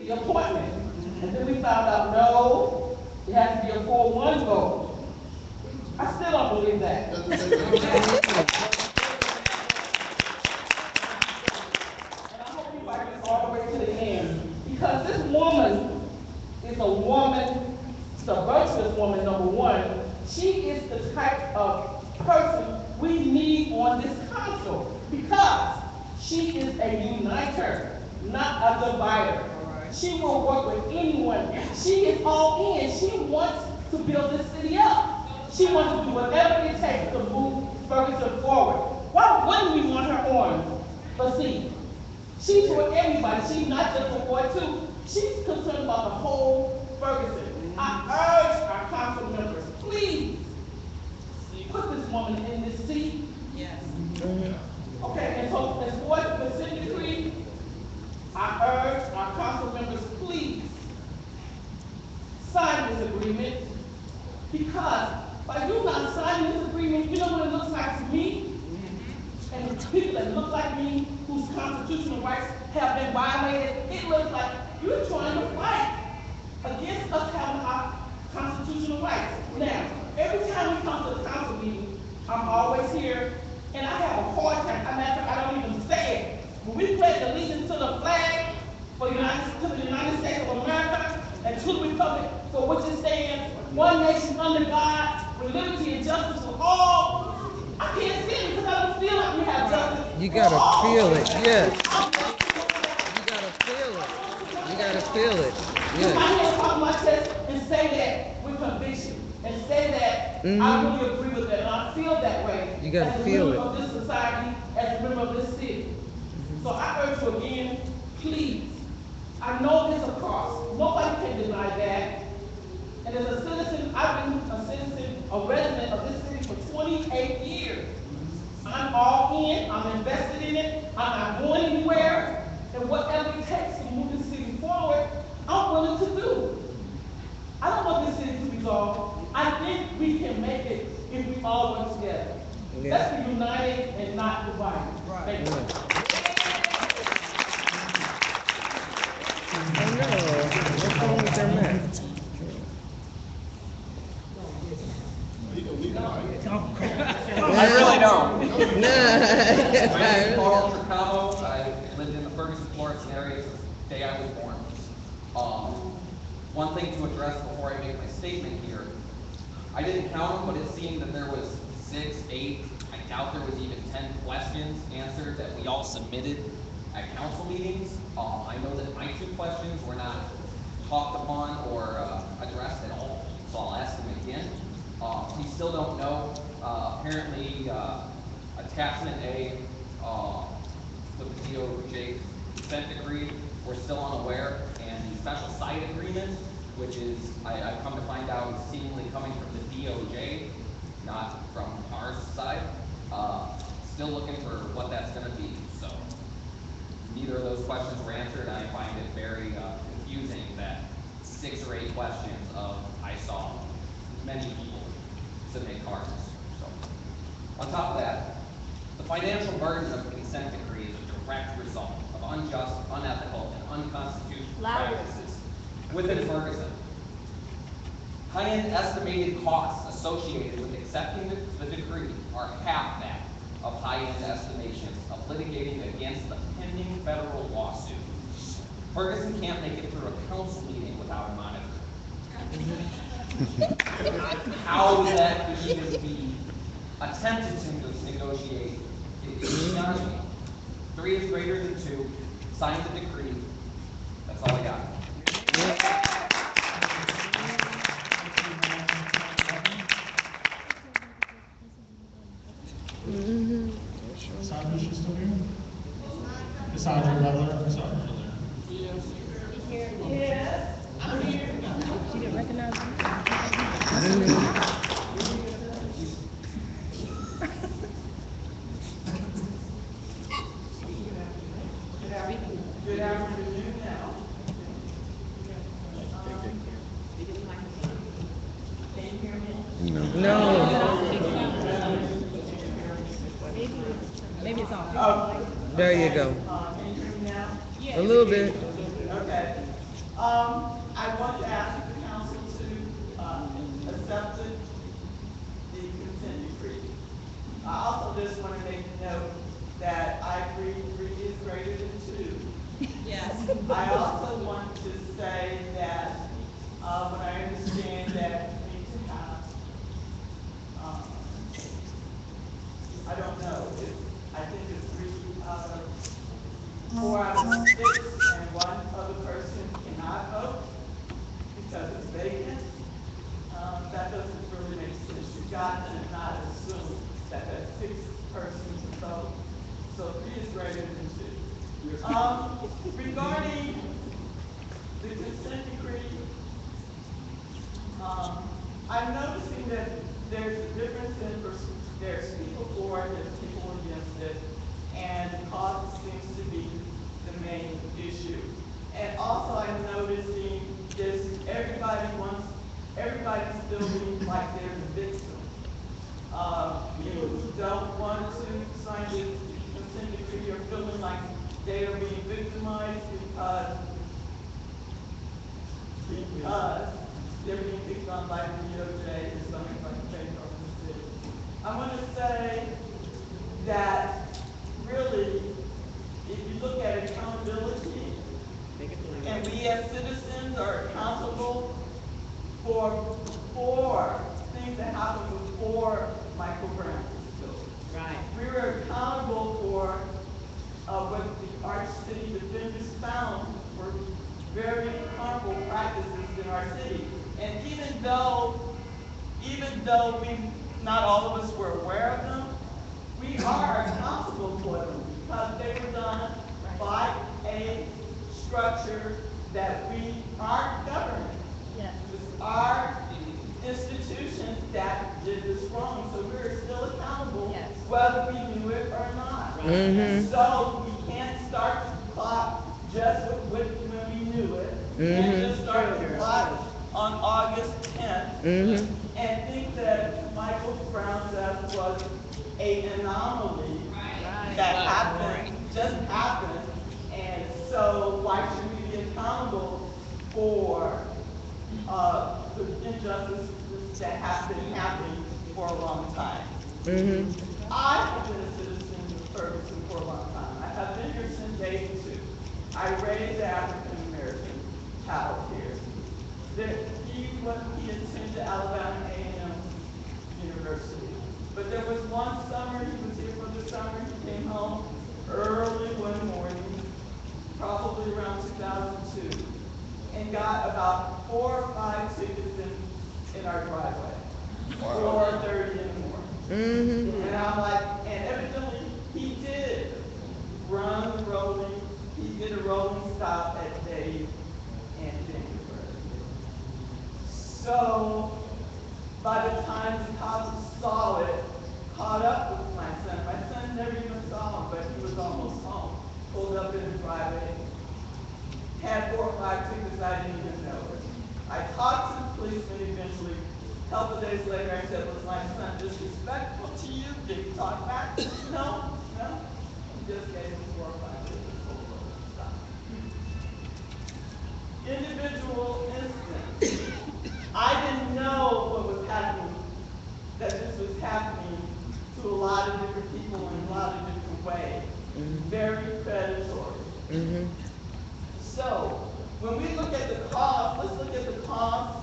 the appointment. And then we found out, no, it has to be a 4-1 vote. I still don't believe that. And I hope you like this all the way to the end. Because this woman is a woman, she's a virtuous woman, number one. She is the type of person we need on this council because she is a uniter, not a divider. She will work with anyone. She is all in. She wants to build this city up. She wants to do whatever it takes to move Ferguson forward. Why wouldn't we want her on a seat? She's for everybody. She's not just for Ward 2. She's concerned about the whole Ferguson. I urge our council members, please put this woman in this seat. Yes. Okay, and so as far as the consent decree, I urge our council members, please sign this agreement, because by you not signing this agreement, you know what it looks like to me and the people that look like me, whose constitutional rights have been violated. It looks like you're trying to fight against us having our constitutional rights. Now, every time we come to the council meeting, I'm always here, and I have a hard time. I don't even say it. When we pledge allegiance to the flag to the United States of America and to the republic for which it stands, one nation under God, with liberty and justice for all. I can't see it because I don't feel like we have justice. You gotta feel it, yes. You gotta feel it. You gotta feel it. Yes. My hands on my chest and say that with conviction. And say that I really agree with that, and I feel that way. You gotta feel it. As a member of this society, as a member of this city. So I urge you again, please. I know it's a cost. Nobody can deny that. And as a citizen, I've been a citizen, a resident of this city for 28 years. I'm all in, I'm invested in it, I'm not going anywhere, and whatever it takes to move this city forward, I'm willing to do. I don't want this city to resolve. I think we can make it if we all work together. Yeah. Let's be united and not divided. Right. Thank you. I know. What's wrong with their match? I really don't. Nah. My name is Carl Tricamo. I lived in the Ferguson, Florida area since the day I was born. One thing to address before I make my statement here, I didn't count them, but it seemed that there was 6, 8, I doubt there was even 10 questions answered that we all submitted at council meetings. I know that my 2 questions were not talked upon or addressed at all, so I'll ask them again. We still don't know. Apparently, attachment A with the DOJ consent decree, we're still unaware, and the special side agreement, which is, I've come to find out, is seemingly coming from the DOJ, not from our side. Still looking for what that's going to be. So neither of those questions were answered. I find it very confusing that 6 or 8 questions of I saw many people submit cards. So on top of that, the financial burden of the consent decree is a direct result of unjust, unethical, and unconstitutional practices within Ferguson. High-end estimated costs associated with accepting the decree are half that of high-end estimations of litigating against the pending federal lawsuit. Ferguson can't make it through a council meeting without a monitor. How that could even be attempted to negotiate is beyond me. 3 is greater than 2. Sign the decree. That's all I got. Cassandra, she's still here? Cassandra Butler, Cassandra there. Yes. Yes. I'm here. She didn't recognize me. Good afternoon now. Can you hear me? No. Maybe it's on. Oh. There you go. Can you hear me now? A little bit. Okay. I want to ask the council to accept the consent decree. I also just want to make note that I agree 3 is greater than 2. Yes. I also want to say that when I understand that we need to have, I don't know, I think it's 4 out of 6, and one other person cannot vote because it's vacant. That doesn't really make sense. You've got to not assume that that 6th person can vote. So 3 is greater than 2. Regarding the consent decree, I'm noticing that there's a difference in there's people for it, there's people against it, and cost seems to be the main issue. And also I'm noticing this, everybody's feeling like they're the victim. People who don't want to sign the consent decree are feeling like they are being victimized because they're being picked on by the DOJ and something like the federal city. I want to say that really, if you look at accountability, and we as citizens are accountable for things that happened before Michael Brown was killed. Right. We were accountable for what the Arch City defenders found were very harmful practices in our city. And even though not all of us were aware of them, we are accountable for them because they were done by a structure that we aren't governing. Yes. It's our institutions that did this wrong, so we're still accountable, Yes. whether we knew it or not. Mhm. So we can't start the clock just when we knew it. We can't just start the clock on August 10th and think that Michael Brown's death was an anomaly that happened, just happened, and so why should we be accountable for the injustices that have been happening for a long time? I have been a citizen of Ferguson for a long time. I have been here since '82. I raised African American child here. He attended Alabama A&M University. But there was one summer, he was here for the summer, he came home early one morning, probably around 2002, and got about 4 or 5 tickets in our driveway. 4:30 in the morning. And I'm like, and evidently he did run rolling, he did a rolling stop at Dave and January. So by the time the cops saw it, caught up with my son never even saw him, but he was almost home, pulled up in the driveway, had 4 or 5 tickets, I didn't even know it. I talked to the policeman eventually. A couple of days later, I said, was my son disrespectful to you? Did he talk back? No. He just gave him 4 or 5 tickets. Stop. Individual incidents. I didn't know what was happening, that this was happening to a lot of different people in a lot of different ways. Very predatory. So, when we look at the cost, let's look at the cost,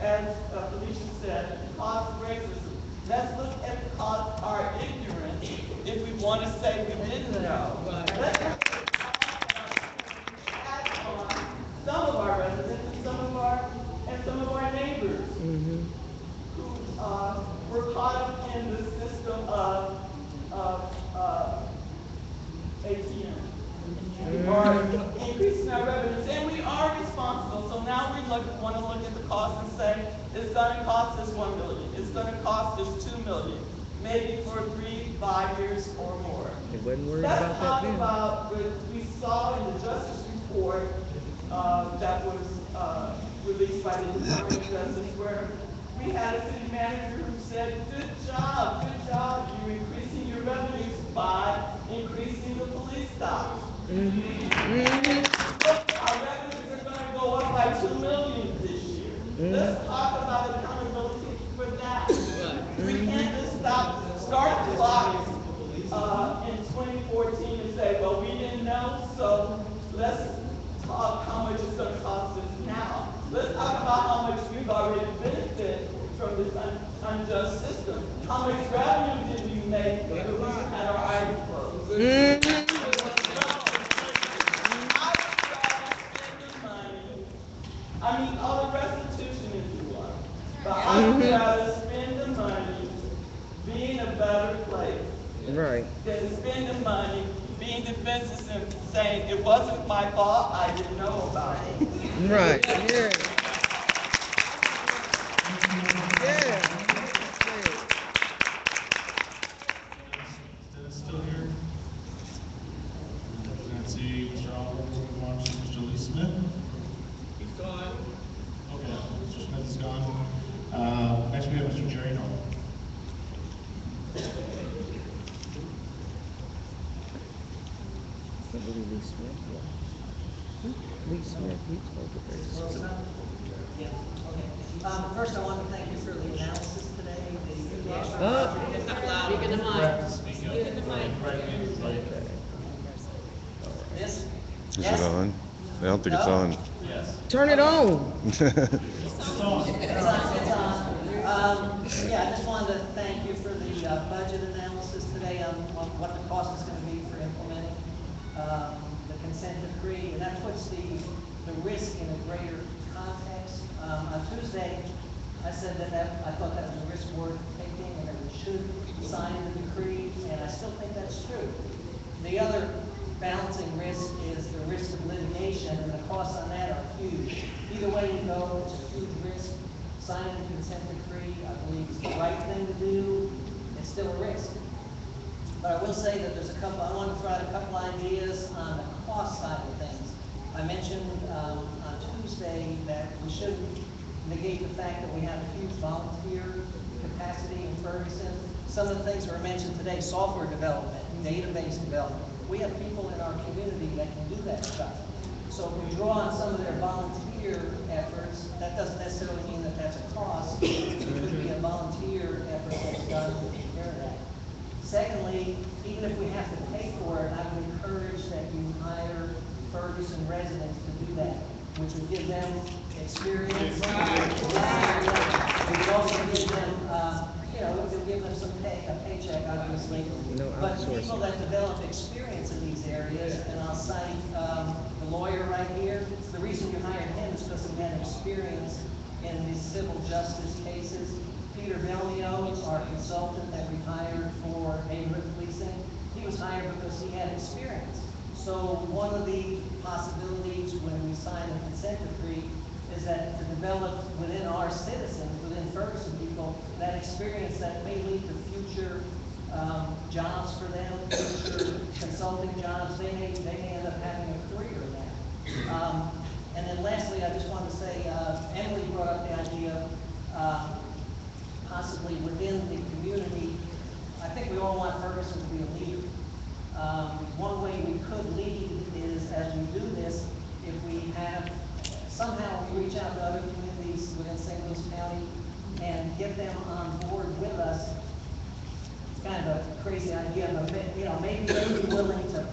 as Felicia said, the cost of racism. Let's look at the cost of our ignorance if we want to say we didn't know. Let's look at the cost on some of our residents and some of our neighbors who were caught up in the system of ATM. Or increasing our revenues, and we are responsible. So now we want to look at the cost and say, it's going to cost us $1 million. It's going to cost us $2 million, maybe for 3-5 years or more. Let's talk about what we saw in the Justice Report that was released by the Department of Justice, where we had a city manager who said, good job, you're increasing your revenues by increasing the police stops. Our revenues are going to go up by by 2 million this year. Let's talk about accountability for that. We can't just start the clock in 2014 and say, well, we didn't know, so let's talk how much it's going to cost us now. Let's talk about how much we've already benefited from this unjust system. How much revenue did we make when we had our eyes closed? I would rather spend the money. I mean, all the restitution if you want. But I would rather spend the money being a better place. Right. Than spend the money being defensive and saying it wasn't my fault, I didn't know about it. Right. Yeah. Yeah. Dennis still here? Let's see, Mr. Oliver, we'll move on to Mr. Lee Smith. He's gone. Okay, Mr. Smith is gone. Next we have Mr. Jerry Nolan. Lee Smith. Lee Smith, he told the person. Yeah, okay. First, I want to thank you for the analysis today. The extra- Speak in the mic. Speak in the mic. This? Is Yes? it on? I don't think it's No? on. Yes. Turn it on. It's on. It's on, it's on. Yeah, I just wanted to thank you for the budget analysis today on what the cost is going to be for implementing the consent decree. And that puts the risk in a greater context. On Tuesday, I said that I thought that was a risk worth taking and that we should sign the decree, and I still think that's true. The other balancing risk is the risk of litigation, and the costs on that are huge. Either way you go, it's a huge risk. Signing the consent decree, I believe, is the right thing to do. It's still a risk. But I will say that I want to throw out a couple ideas on the cost side of things. I mentioned on Tuesday that we shouldn't negate the fact that we have a huge volunteer capacity in Ferguson. Some of the things that were mentioned today, software development, database development. We have people in our community that can do that stuff. So if we draw on some of their volunteer efforts, that doesn't necessarily mean that that's a cost. It could be a volunteer effort that's done to take care of that. Secondly, even if we have to pay for it, I would encourage that you hire Ferguson residents to do that, which would give them experience. It would also give them, it would give them a paycheck, obviously. No But outsourcing. people that develop experience in these areas, and I'll cite the lawyer right here. The reason you hired him is because he had experience in these civil justice cases. Peter Bellio, our consultant that we hired for neighborhood policing, he was hired because he had experience. So one of the possibilities when we sign a consent decree is that to develop within our citizens, within Ferguson people, that experience that may lead to future jobs for them, future consulting jobs. They may end up having a career in that. And then lastly, I just want to say, Emily brought up the idea of possibly within the community. I think we all want Ferguson to be a leader. One way we could lead is, as we do this, if we have, somehow we reach out to other communities within St. Louis County and get them on board with us. It's kind of a crazy idea, but maybe they'd be willing to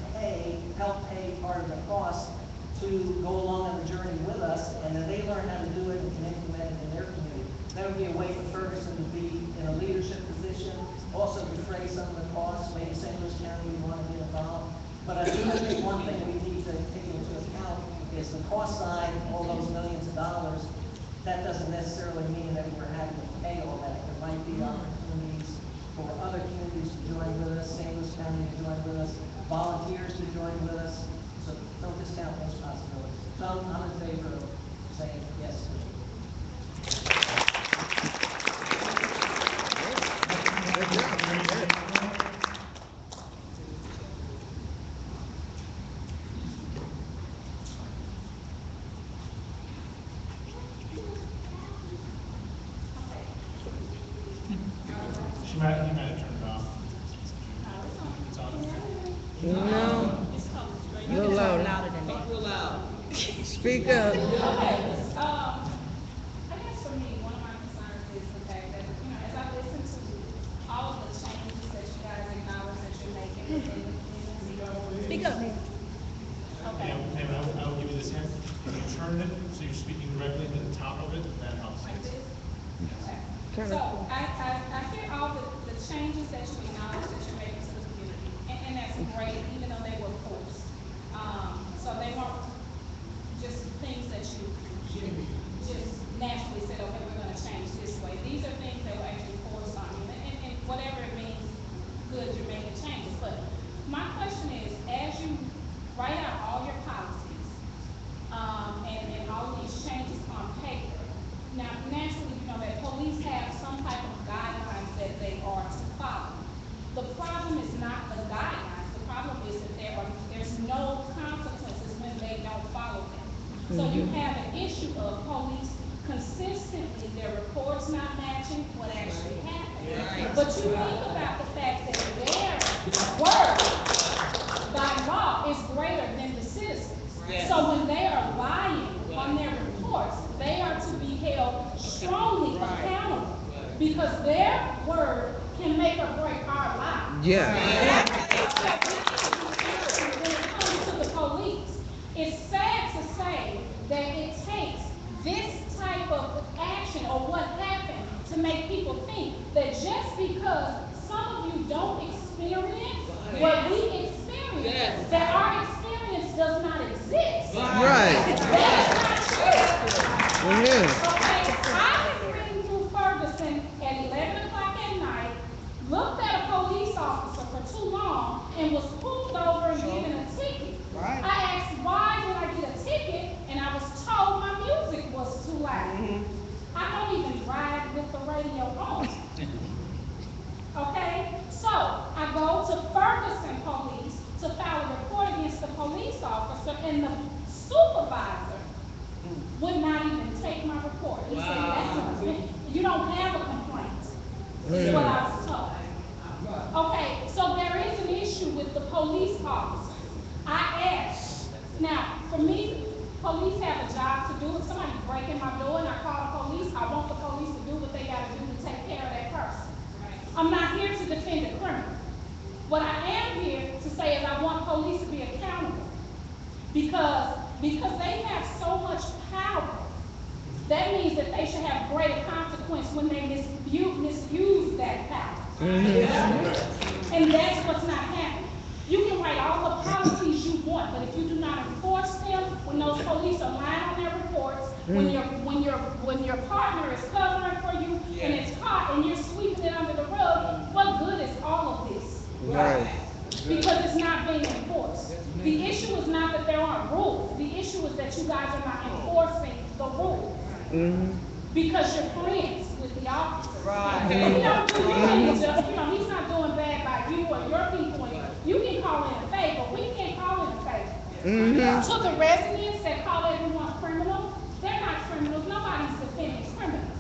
help pay part of the cost to go along on the journey with us, and then they learn how to do it and can implement it in their community. That would be a way for Ferguson to be in a leadership position, also defray some of the costs. Maybe St. Louis County would want to get involved. But I do think one thing we need to take into account is the cost side, all those millions of dollars. That doesn't necessarily mean that we're having to pay all that. There might be opportunities for other communities to join with us, St. Louis County to join with us, volunteers to join with us. So don't discount those possibilities. So I'm in favor of saying yes to it. He might have turned it off. It's on. No. A little louder. Talk real loud. Speak up. Okay, turn it so you're speaking directly to the top of it, that helps. Like this? Okay. Turn So it. I hear all the changes that you acknowledge that you're making to the community, and that's great, even though they were forced. So they weren't just things that you just naturally said, okay, we're gonna change this way. These are things that were actually forced on you, and whatever it means, good, you're making changes. But my question is, as you write out all your policies, and all these changes on paper, now naturally, you know that police have some type of guidelines that they are to follow. The problem is not the guidelines, the problem is that there's no consequences when they don't follow them. So you have an issue of police consistently, their reports not matching what actually happened. But you think about the fact that their word by law is greater than the citizens. So when they are lying on their reports, they are to be held strongly accountable because their word can make or break our lives. Yeah. When it comes to the police, it's sad to say that it takes this type of action or what happened to make people think that just because some of you don't experience what we experience, that our experience does not exist. Right. That's not true. Yeah. Okay, I have ridden through Ferguson at 11 o'clock at night, looked at a police officer for too long, and was pulled over and given a ticket. Right. I asked, why did I get a ticket? And I was told my music was too loud. I don't even drive with the radio on. Okay? So I go to Ferguson Police to file a report against the police officer, and the supervisor would not even take my report. He said, you don't have a complaint, is what I was told. Okay, so there is an issue with the police officer. I asked, now, for me, police have a job to do. If somebody break in my door and I call the police, I want the police to do what they gotta do to take care of that person. I'm not here to defend a criminal. What I am here to say is I want police to be accountable. Because they have so much power, that means that they should have greater consequence when they misuse that power. And that's what's not happening. You can write all the policies you want, but if you do not enforce them, when those police are lying on their reports, when your partner is covering for you and it's caught and you're sweeping it under the rug, what good is all of this? Right. Because it's not being enforced. The issue is not that there aren't rules. The issue is that you guys are not enforcing the rules. Because you're friends with the officer. Right. And he don't do anything, just, he's not doing bad by you or your people. You can call in a favor, we can't call in a favor. To the residents that call everyone criminal, they're not criminals. Nobody's defending criminals.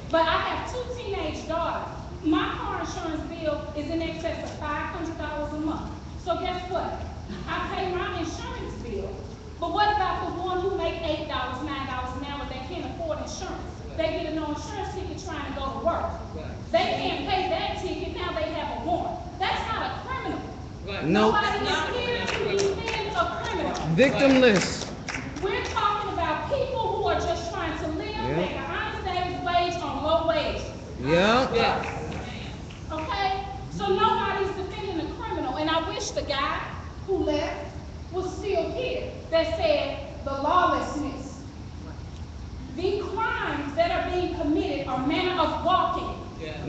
But I have 2 teenage daughters. My car insurance bill is in excess of $500 a month. So guess what? I pay my insurance bill. But what about the one who make $8, $9 an hour that can't afford insurance? They get a no insurance ticket trying to go to work. They can't pay that ticket, now they have a warrant. That's not a criminal. Nope. Nobody is here to defend a criminal. Victimless. We're talking about people who are just trying to live, make an honest day's wage on low wages. Yeah. Okay? So nobody's defending a criminal, and I wish the guy who left was still here that said the lawlessness. The crimes that are being committed are manner of walking.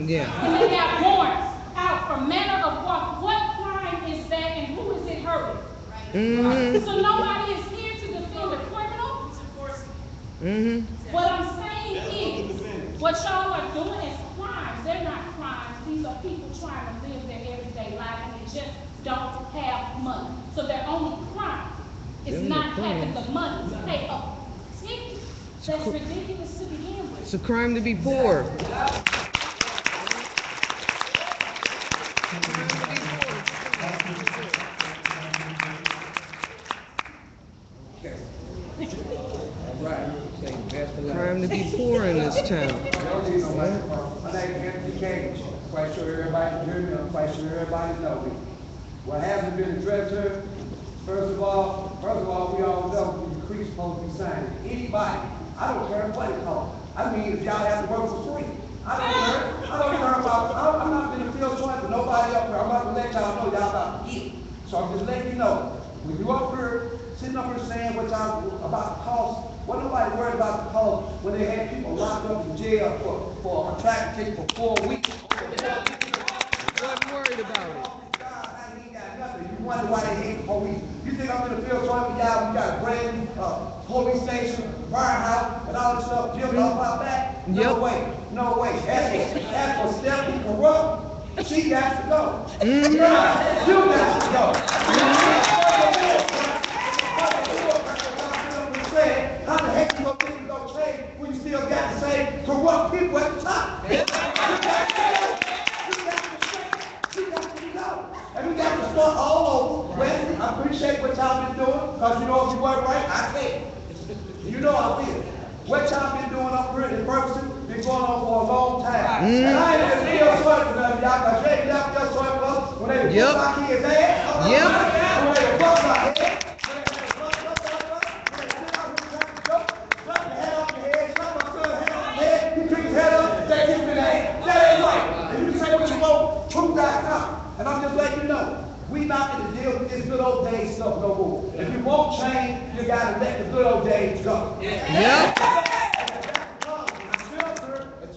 Yeah. And they got warrants out for manner of walking. What crime is that and who is it hurting? So nobody is here to defend a criminal. What I'm saying is, what y'all are doing is crimes. They're not crimes. These are people trying to live their everyday life and they just don't have money. So their only crime is not having the money to pay a ticket. That's ridiculous to begin with. It's a crime to be poor. Crime to be poor in this town. My name is Anthony Cage. Quite sure everybody can hear me. I'm quite sure everybody knows me. What hasn't been addressed here, first of all, we all know creek supposed to be signing? Anybody. I don't care what it costs. I mean, if y'all have to work for free. I don't care. I don't care about, I'm not gonna feel sorry for nobody up here. I'm about to let y'all know y'all about to get. So I'm just letting you know, when you up here, sitting up here saying what y'all about the cost, what nobody worried about the cost when they had people locked up in jail for a traffic ticket for 4 weeks. Wasn't worried about it. You wonder why they hate the police. You think I'm gonna feel sorry for y'all? We got a brand new police station, firehouse, and all this stuff built off our back? No way, no way. As for Stephanie corrupt, she got to go. You got to go. How the heck you gonna think you gonna change when you still got the same corrupt people at the top? And we got to start all over. Wesley, I appreciate what y'all been doing, because you know if you weren't right, I can't. You know I feel. What y'all been doing up here in Ferguson been going on for a long time. And I ain't gonna feel sorry for none of y'all, because you ain't never feel sorry for us when they were my kids' ass. When they were bust our head. When they had bust us like us. When they sit out here trying to joke. Slap your head off your head. Slap my son's head off your head. You pick his head up. They hit him in the head. That ain't right. And you say what you want, truth got come. And I'm just letting you know, we not going to deal with this good old days stuff no more. If you won't change, you got to let the good old days go. Yeah.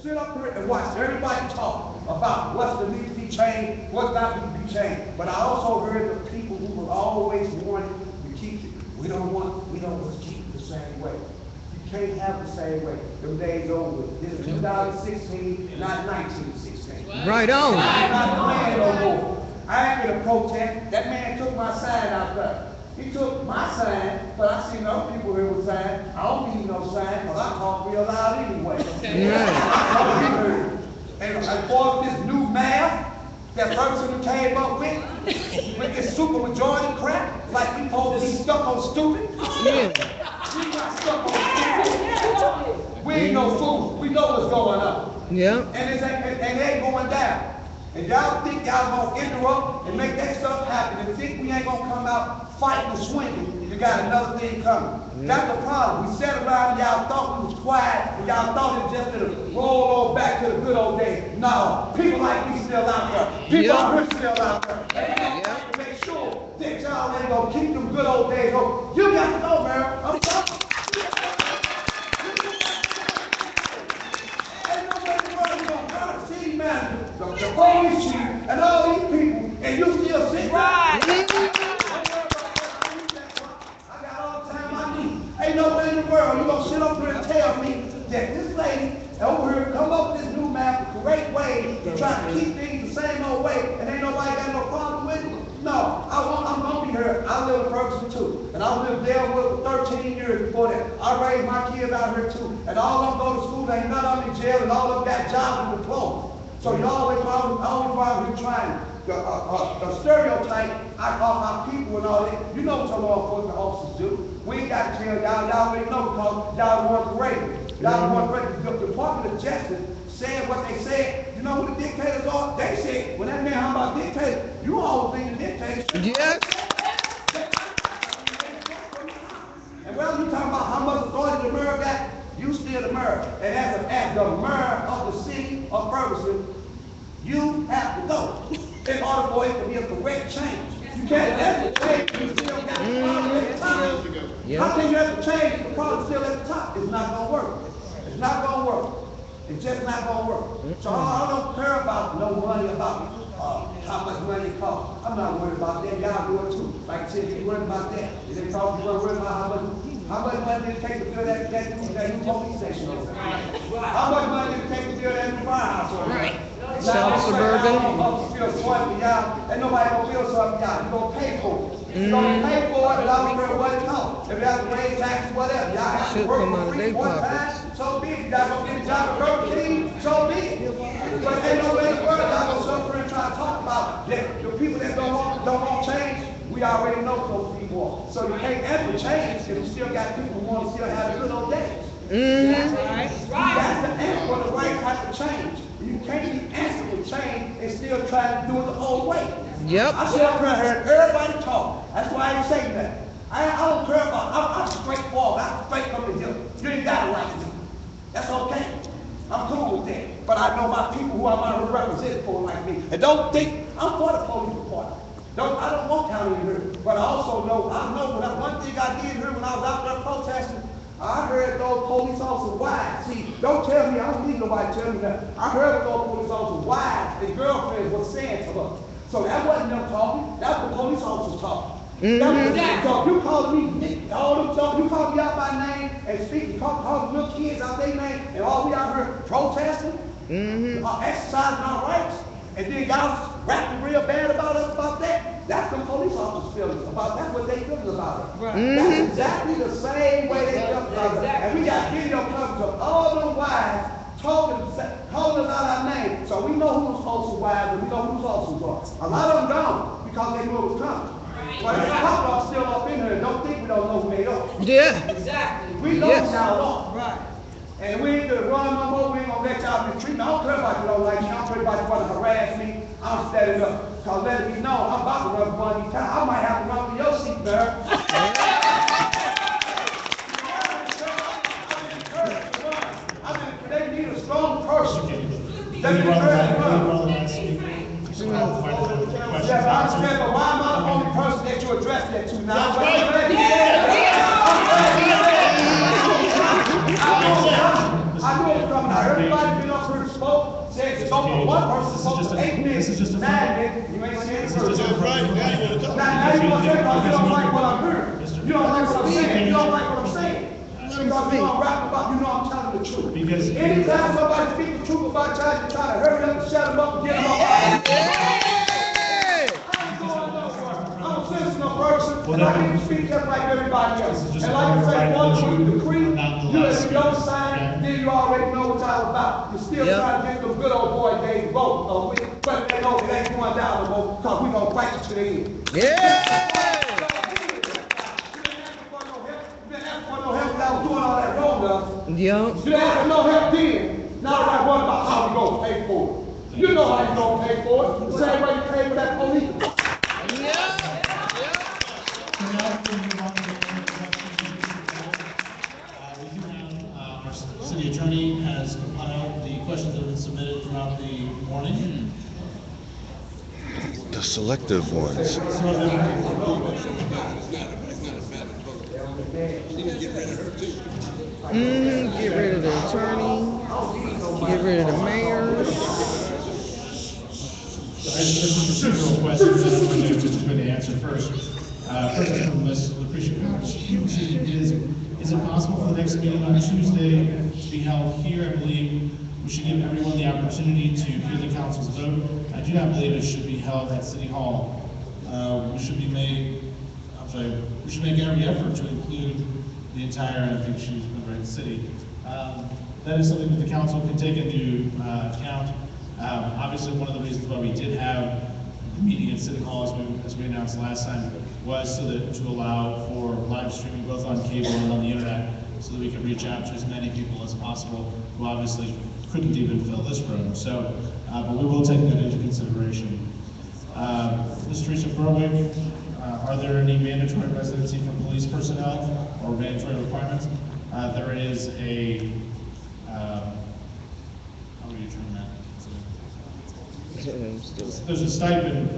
Sit up here and watch everybody talk about what's the need to be changed, what's not need to be changed. But I also heard the people who were always wanting to keep it. We don't want to keep it the same way. You can't have the same way. Them days over with. This is 2016, not 1916. Right on. I'm not playing no more. I ain't gonna protest. That man took my sign out there. He took my sign, but I seen other people here with signs. I don't need no sign, because I talk real loud anyway. And as far as this new math that Ferguson came up with this super majority crap, like we supposed to be stuck on stupid. We not stuck on stupid. We ain't no fools. We know what's going on. Yeah. And it ain't going down. And y'all think y'all gonna interrupt and make that stuff happen and think we ain't gonna come out fighting and swinging, you got another thing coming. That's the problem. We sat around and y'all thought we was quiet and y'all thought it was just gonna roll on back to the good old days. No, people like me still out there. People like me still out there. And y'all to make sure that y'all ain't gonna keep them good old days going. You got to go, man. I'm sorry. Ain't no way in the world you gonna hire a city manager, the police chief, and all these people, and you still sit right. I got all the time I need. Ain't no way in the world you gonna sit up here and tell me that this lady over here come up with this new map, the correct way, to try to keep things the same old way, and ain't nobody got no problem with it. No, I'm gonna be here. I live in Ferguson too, and I lived there for 13 years before that. I raised my kids out here too, and all of them go to school, ain't none of them in jail, and all of them got jobs and diplomas. So you always while we're trying the stereotype of our people and all that. You know what some law enforcement officers do. We ain't got to tell y'all already know because y'all want to raise it. Y'all want to raise it. The Department of Justice said what they said. You know who the dictators are? They said, when that man how about dictators, you all think the dictators. Yes. And well, you talking about how much authority the mayor got, you still the mayor. And as the mayor of the city of Ferguson, you have to go in order for it to be a correct change. You can't have to change, you still got the problem at the top. How can you have to change if the problem still at the top? It's not gonna work. It's not gonna work. It's just not gonna work. So I don't care about no money, about how much money it costs. I'm not worried about that. Y'all do it too. Like I said, you worried about that. If they talk, you worried about how much money did it take to build that new police station over there? How much money did it take to build that new firehouse over there? South Suburban. And nobody gonna feel sorry for y'all. You gonna pay for it. You gonna pay for it, and I don't care what it costs. If you have to raise taxes, whatever. Y'all have to work for free one time, so be it. Y'all gonna get a job at Burger King, so be it. But ain't no way in the world y'all gonna sit up here and try to talk about that. The people that don't want change, we already know those people are. So you can't ever change if you still got people who want to still have a good old days. That's the answer for the right type of change. You can't be answered with change and still try to do it the old way. Yep. I sit up here and heard everybody talk. That's why I ain't saying that. I don't care about, I'm straightforward, I'm straight from the hip. You ain't got to like me. That's okay. I'm cool with that. But I know my people who I'm representing for like me. And don't think, I'm for the police department. I don't want county in here. But I also know, one thing I did here when I was out there protesting, I heard those police officers' wives. See, don't tell me, I don't need nobody to tell me that. I heard those police officers' wives and girlfriends were saying to her. So that wasn't them talking, that was the police officers talking. So you calling me, all them talk, you calling me out by name and speaking, calling little kids out their name, and all we out here protesting, exercising our rights, and then y'all rapping real bad about us about that. That's the police officers' feelings about. That's what they feeling about it. Right. That's exactly the same way they feel about it. And we got video coverage of all them wives calling us out our name, so we know who's officers' wives and we know who's officers are. A lot of them don't because they knew it was coming. But there's a couple of them still up in here. Don't think we don't know who they are. Yeah. Exactly. We know who y'all are. Right. And we ain't gonna run no more. We ain't gonna let y'all mistreat me. I don't care about you don't like me. I don't care about you want to harass me. I'm standing up. Cause let it be known, I'm about to run for one of these times. I might have to run for your seat, man. They need a strong person. They need a yeah, I understand, but why am I the only person that you address that to now? I know it's coming out. Everybody's been up here and spoke, said it's over one person, supposed to 8 minutes, 9 minutes. You ain't saying it's right. Now you want to say because you don't like what I'm hearing. You don't like what I'm saying. You don't like what I'm saying. Because you know I'm rapping about, you know I'm telling the truth. Because anytime somebody speaks the truth about trying to hurry up and shut them up and get them up. Ferguson, and I need to speak just like everybody else. And like I say, once you decree, you if you don't sign, then you already know what y'all about. You're still trying to get the good old boy days vote, but they know it ain't going down no more because we're going to fight you to the end. Yeah! You didn't ask for no help when I was doing all that wrong stuff. Yeah. You didn't ask for no help then. Now I worry about how we going to pay for it. You know how you going to pay for it. The same way you pay for that police. Yeah. Our city attorney has compiled the questions that have been submitted throughout the morning. The selective ones. Get rid of the attorney. Get rid of the mayor. There's some procedural questions that I'm going to answer first. First from Ms. Lucretia, is it possible for the next meeting on Tuesday to be held here? I believe we should give everyone the opportunity to hear the council's vote. I do not believe it should be held at City Hall. We should make every effort to include the entire, and I think she's been right, city. That is something that the council can take into account. Obviously, one of the reasons why we did have the meeting at City Hall, as we announced last time, was to allow for live streaming both on cable and on the internet, so that we could reach out to as many people as possible who obviously couldn't even fill this room. So, but we will take that into consideration. Ms. Teresa Berwick, are there any mandatory residency for police personnel or mandatory requirements? There is a, how do you term that? There's a stipend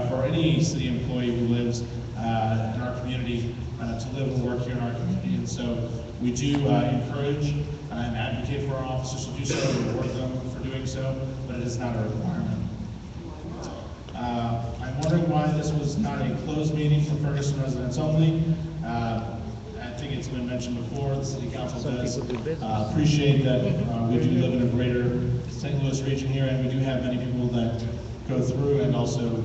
for any city employee who lives in our community to live and work here in our community, and so we do encourage and advocate for our officers to do so and reward them for doing so, but it is not a requirement. I'm wondering why this was not a closed meeting for Ferguson residents only. I think it's been mentioned before, the city council does appreciate that we do live in a greater St. Louis region here, and we do have many people that go through and also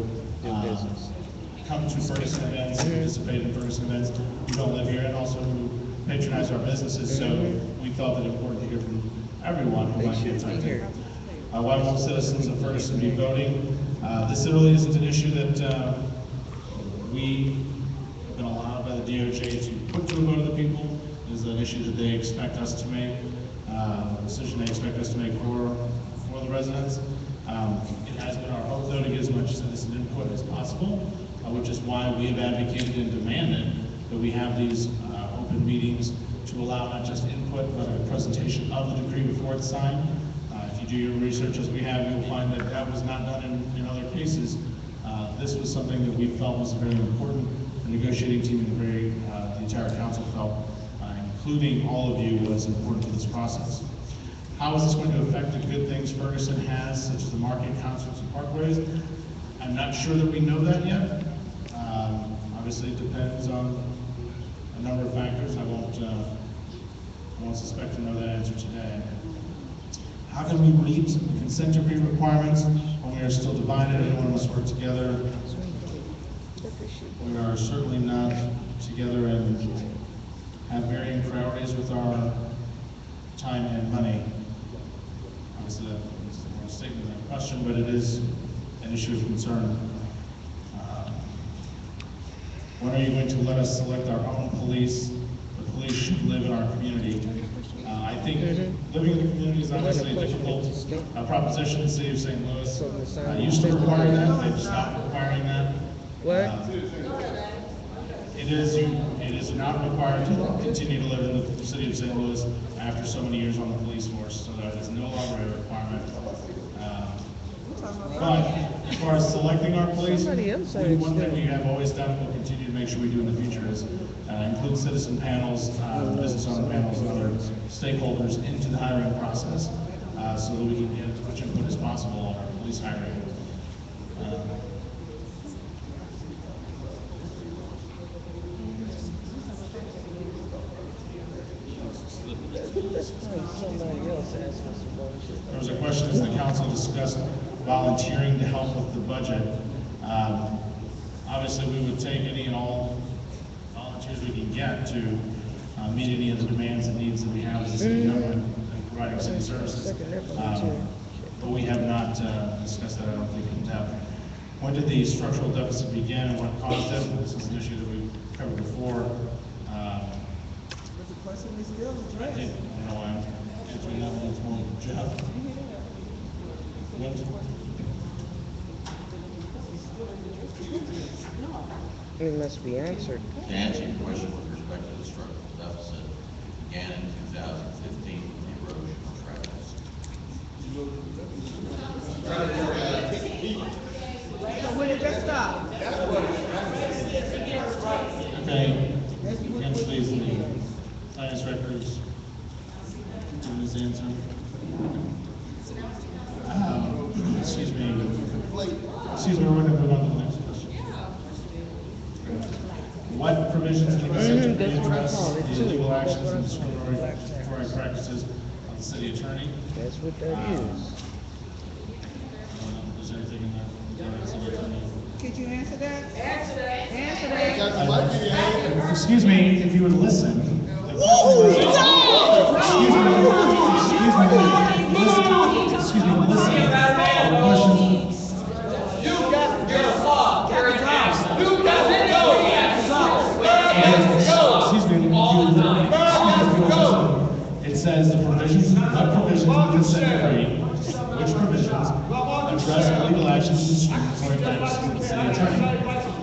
come to Ferguson events, participate in Ferguson events who don't live here, and also who patronize our businesses. So we felt that it important to hear from everyone who might be affected. Why won't citizens of Ferguson be voting? This really isn't an issue that we have been allowed by the DOJ to put to a vote of the people. It is an issue that they expect us to make, a decision they expect us to make for the residents. It has been our hope, though, to get as much citizen input as possible, which is why we have advocated and demanded that we have these open meetings to allow not just input, but a presentation of the decree before it's signed. If you do your research as we have, you'll find that that was not done in other cases. This was something that we felt was very important. The negotiating team and the entire council felt, including all of you, was important to this process. How is this going to affect the good things Ferguson has, such as the market, concerts, and parkways? I'm not sure that we know that yet. Obviously, it depends on a number of factors. I won't suspect to know that answer today. How can we meet the consent decree requirements when we are still divided and no one must work together? We are certainly not together and have varying priorities with our time and money. Obviously, that's more a statement than a question, but it is an issue of concern. When are you going to let us select our own police? The police should live in our community. I think living in the community is obviously a difficult proposition in the city of St. Louis. Used to require that, they've stopped requiring that. It is not required to continue to live in the city of St. Louis after so many years on the police force, so that is no longer a requirement. But as far as selecting our police, one thing we have always done and will continue to make sure we do in the future is include citizen panels, business owner panels, and other stakeholders into the hiring process so that we can get as much input as possible on our police hiring. There was a question as the council discussed volunteering to help with the budget. Obviously, we would take any and all volunteers we can get to meet any of the demands and needs that we have as a city government and providing city services. But we have not discussed that, I don't think, in depth. When did the structural deficit begin and what caused it? This is an issue that we've covered before. I think, I don't know why I'm answering that one. It's more Jeff. It must be answered. To answer your question with respect to the structural deficit, began in 2015 with the erosion of tracks. So when did that stop? Okay, again, please, the finance records, give this answer. Excuse me, we're going to move on to the next question. What provisions in the consent decree address the illegal actions and discriminatory practices of the city attorney? That's what that is. I don't know if there's anything in there. City attorney. Could you answer that? Answer that. Excuse me, if you would listen. The question was, excuse me, listen. The question. You got your law. You got to Excuse me, it says the provisions, what provisions of the consent decree, which provisions address illegal actions and discriminatory practices of the city attorney.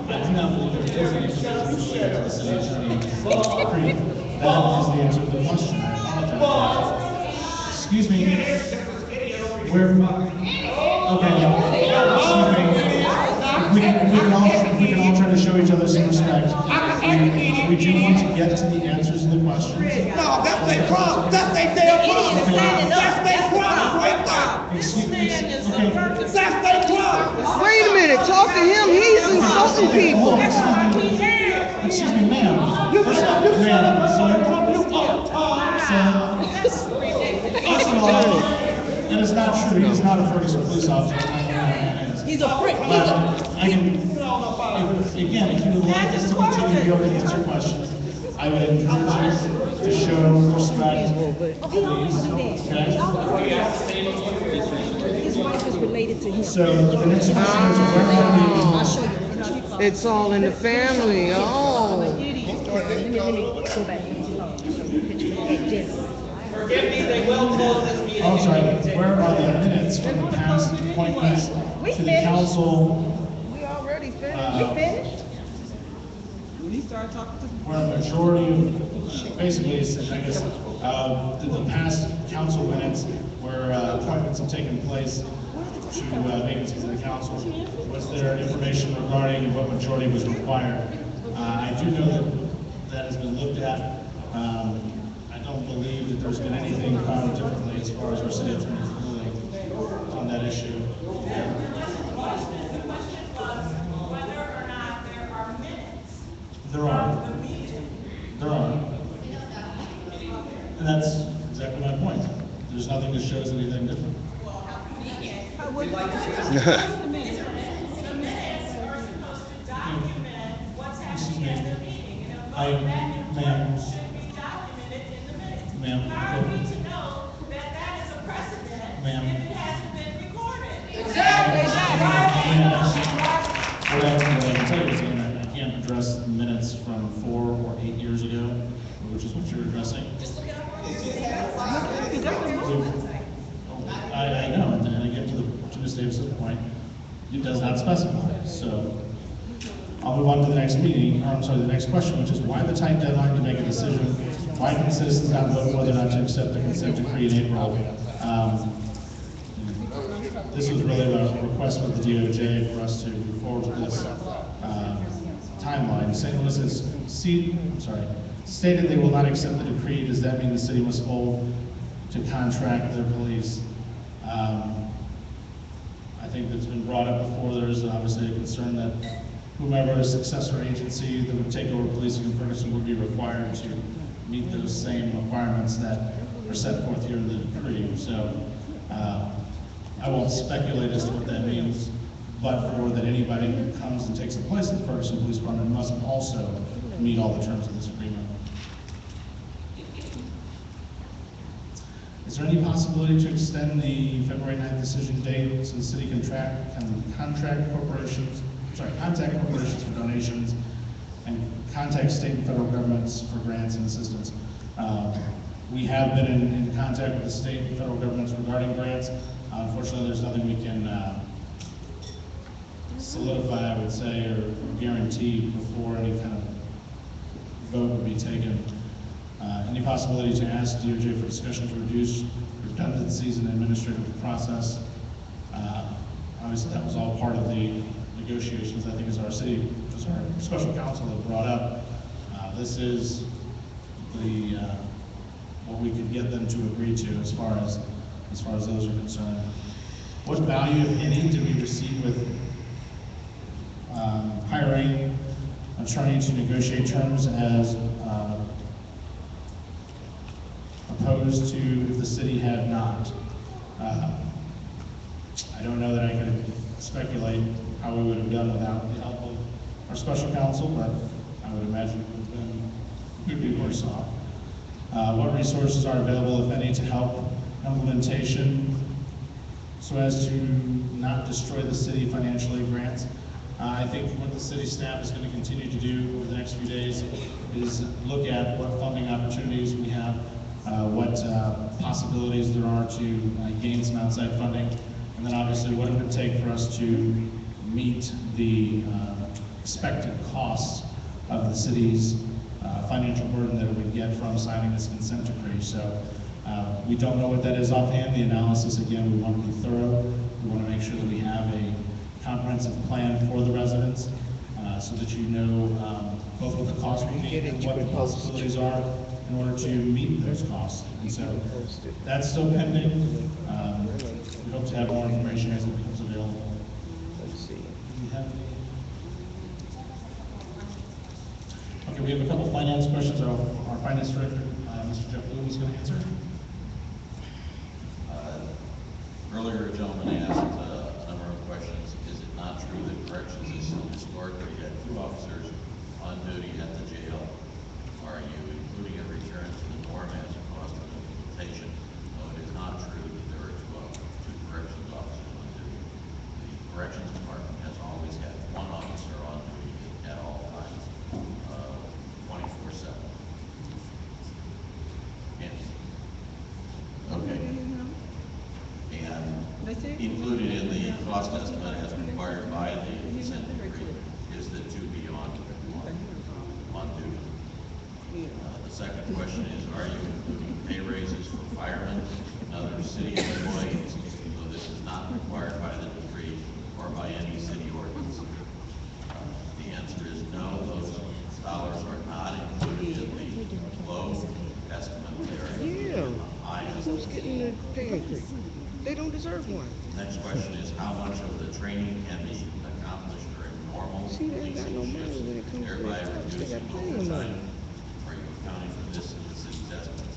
I do not believe there is any provisions related to the city attorney decree. That is the answer to the question. I apologize. Excuse me. Where? Okay. Excuse me. We can all try to show each other some respect. We do want to get to the answers to the questions. No, that's their problem. That's their damn problem. That's their problem right there. Excuse me. Okay. That's their problem. Wait a minute, talk to him. He's insulting people. Excuse me, ma'am. First of all, and it's not true. He's not a Ferguson police officer. He's a prick. Again, if you would like us to continue to be able to answer questions, I would encourage you to show respect, please. Okay? His wife is related to him. So the next question is I'll show you. It's all in the family. Oh. Let me go back. Forgive me, they will close this meeting. I'm sorry, where are the minutes from the past appointments to the council? We already finished. We finished? started talking to where a majority of, basically, it's, I guess, the past council minutes where appointments have taken place to vacancies in the council, was there information regarding what majority was required? I do know that that has been looked at. I don't believe that there's been anything found differently as far as our city attorney's ruling on that issue. Whether or not there are minutes There are. of the meeting. There are. And that's exactly my point. There's nothing that shows anything different. The minutes are supposed to document what's happening at the meeting, and if that Ma'am. should be documented in the minutes. Ma'am. How are we to know that that is a precedent Ma'am. if it hasn't been recorded? What I can tell you is that I can't address the minutes from 4 or 8 years ago, which is what you're addressing. I know, and I get to Ms. Davis's point, it does not specify, so I'll move on to the next meeting, or I'm sorry, the next question, which is why the tight deadline to make a decision? Why can citizens not vote whether or not to accept the consent decree in April? This was really a request with the DOJ for us to move forward with this timeline. St. Louis has stated they will not accept the decree. Does that mean the city must hold to contract their police? I think that's been brought up before. There's obviously a concern that whomever a successor agency that would take over policing in Ferguson would be required to meet those same requirements that are set forth here in the decree. So I won't speculate as to what that means, but for that anybody who comes and takes a place in the Ferguson Police Department must also meet all the terms of this agreement. Is there any possibility to extend the February 9th decision date so the city can contact corporations for donations and contact state and federal governments for grants and assistance? We have been in contact with the state and federal governments regarding grants. Unfortunately, there's nothing we can solidify, I would say, or guarantee before any kind of vote would be taken. Any possibility to ask DOJ for discussion to reduce redundancies in the administrative process? Obviously, that was all part of the negotiations, I think, as our special counsel had brought up. This is the what we could get them to agree to as far as those are concerned. What value, if any, do we receive with hiring an attorney to negotiate terms as opposed to if the city had not? I don't know that I could speculate how we would have done without the help of our special counsel, but I would imagine we'd be worse off. What resources are available, if any, to help implementation so as to not destroy the city financially? Grants. I think what the city staff is going to continue to do over the next few days is look at what funding opportunities we have, what possibilities there are to gain some outside funding, and then obviously what it would take for us to meet the expected costs of the city's financial burden that it would get from signing this consent decree. So we don't know what that is offhand. The analysis, again, we want to be thorough. We want to make sure that we have a comprehensive plan for the residents so that you know both what the costs will be and what the possibilities are in order to meet those costs. And so that's still pending. We hope to have more information as it becomes available. Okay, we have a couple finance questions. Our finance director, Mr. Jeff Bloom, is going to answer. Earlier, a gentleman asked a number of questions. Is it not true that corrections has historically had 2 officers on duty at the jail? Are you including a return to the norm as a cost of implementation? No, it is not true that there are 2 corrections officers on duty. The corrections department has always had 1 officer on duty at all times, 24/7. Okay. And included in the cost estimate as required by the consent decree is the 2 beyond. on duty? The second question is, are you including pay raises for firemen and other city employees? So this is not required by the decree or by any city ordinance. The answer is no, those dollars are not included in the low estimate. They are included in the high estimate. Who's getting the pay increase? They don't deserve one. Next question is, how much of the training can be accomplished during normal See, they ain't got no policing money when it shifts, comes to thereby their jobs. They reducing got plenty of money. overtime? Are you accounting for this in the city's estimates?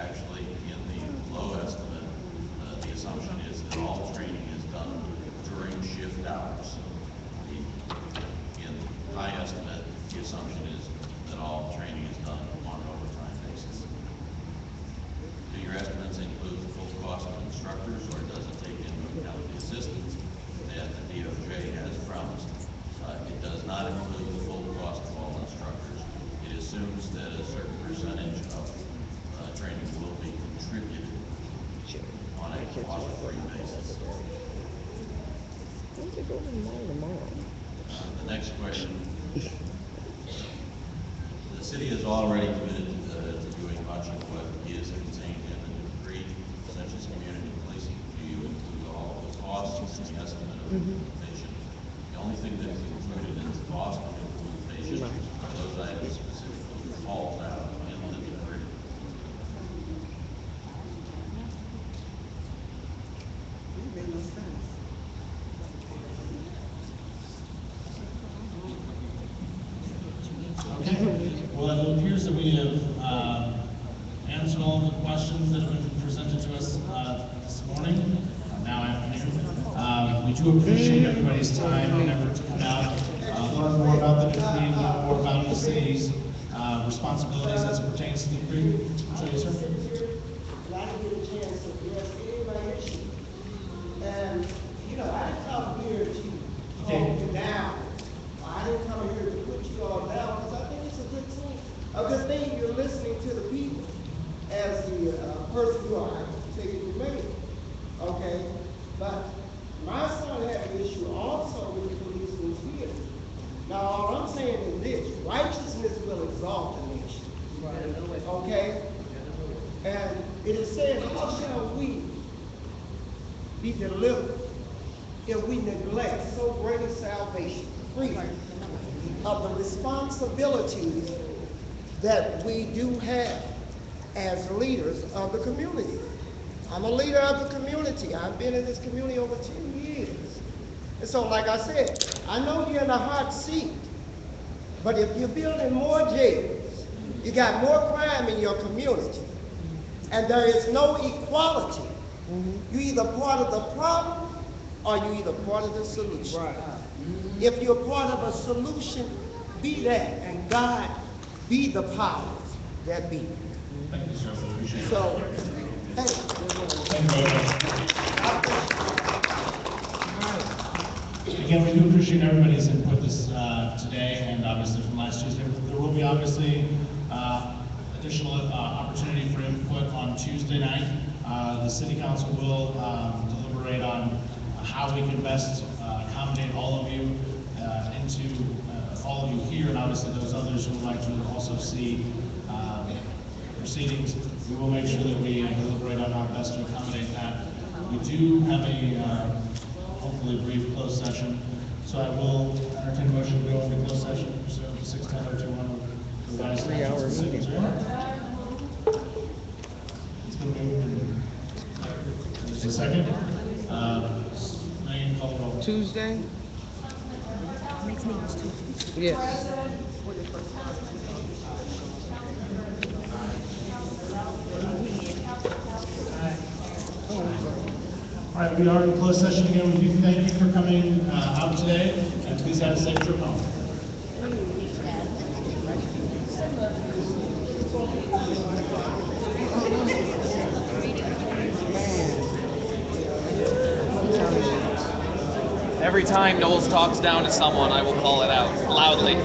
Actually, in the low estimate, the assumption is that all training is done during shift hours. In high estimate, the assumption is that all training is done on an overtime basis. Do your estimates include the full cost of instructors, or does it take into account the assistance that the DOJ has promised? It does not include the full cost of all instructors. It assumes that a certain percentage of training will be contributed on a cost-free basis. Why don't they go to the mall tomorrow? The next question. The city has already committed to doing much of what is contained in the decree, such as community policing. Do you include all of the costs in the estimate of implementation? The only thing that is included in the cost of implementation are those items specifically called out in the decree. Okay, well, it appears that we have answered all of the questions that have been presented to us this morning, now afternoon. We do appreciate everybody's time and effort to come out, learn more about the decree, learn more about the city's responsibilities as it pertains to the decree. So, yes, sir. And I didn't get a chance to address any of my issues. And, you know, I didn't come here to talk you down. I didn't come here to put you all down, because I think it's a good thing you're listening to the people as the person you are taking the mayor. Okay? But my son had an issue also with the policeman's here. Now, all I'm saying is this: righteousness will exalt the nation. Right. Okay? And it is said, how shall we be delivered if we neglect so great a salvation, freedom of the responsibilities that we do have as leaders of the community? I'm a leader of the community. I've been in this community over 10 years. And so, like I said, I know you're in a hot seat, but if you're building more jails, you got more crime in your community, and there is no equality, you're either part of the problem or you're either part of the solution. Right. If you're part of a solution, be that, and God be the powers that be. Thank you, sir. Appreciate it. So, hey. Thank you very much. Again, we do appreciate everybody's input this today, and obviously from last Tuesday. There will be obviously additional opportunity for input on Tuesday night. The City Council will deliberate on how we can best accommodate all of you all of you here, and obviously those others who would like to also see proceedings. We will make sure that we deliberate on how best to accommodate that. We do have a hopefully brief closed session, so I will entertain a motion to go into closed session pursuant to 610-021. Revised statutes and cities, right? It's been moved. There's a second. Megan, call the roll. Tuesday? Next meeting is Tuesday. Yes. All right, we are in closed session again. We do thank you for coming out today, and please have a safe trip home. Every time Knowles talks down to someone, I will call it out loudly.